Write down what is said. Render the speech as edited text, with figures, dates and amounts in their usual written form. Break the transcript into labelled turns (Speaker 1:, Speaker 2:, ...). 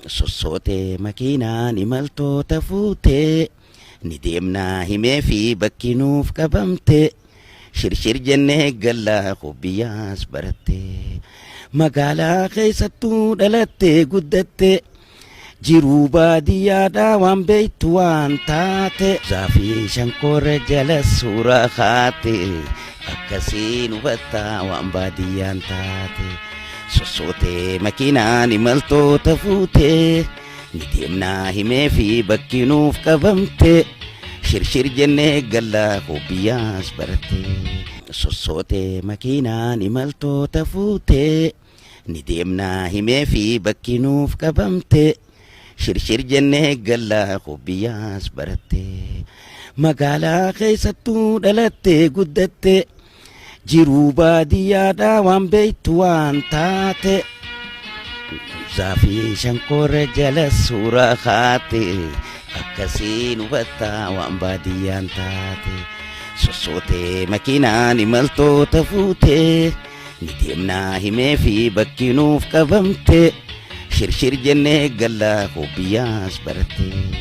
Speaker 1: Sossootee makiinaan imaltoota fuutee ni deemnaa himee fi bakki nuuf qabamte shirshir jennee gallaa biyyaas baratte magaalaa keessattuu dhalatte guddatte jiruu baadiyyaadhaa waan beektu waan taate zaafii shankoora jala suuraa kaate akkasiin hubattaa waan baadiyyaan taate. Sossootee makiinaan imaltoota fuutee ni deemnaa himee fi bakki nuuf qabamte shirshir jennee gallaa biyyaas baratte. Sossootee makiinaan imaltoota fuutee ni deemnaa himee fi bakki nuuf qabamte shirshir jennee gallaa biyyaas baratte magaalaa keessattuu dhalatte guddatte jiruu baadiyyaadhaa waan beektu waan taate zaafii shankoora jala suuraa kaate akkasiin hubattaa waan baadiyyaan taate. Sossootee makiinaan imaltoota fuutee ni deemnaa himee fi bakki nuuf qabamte shirshir jennee gallaa biyyaas baratte.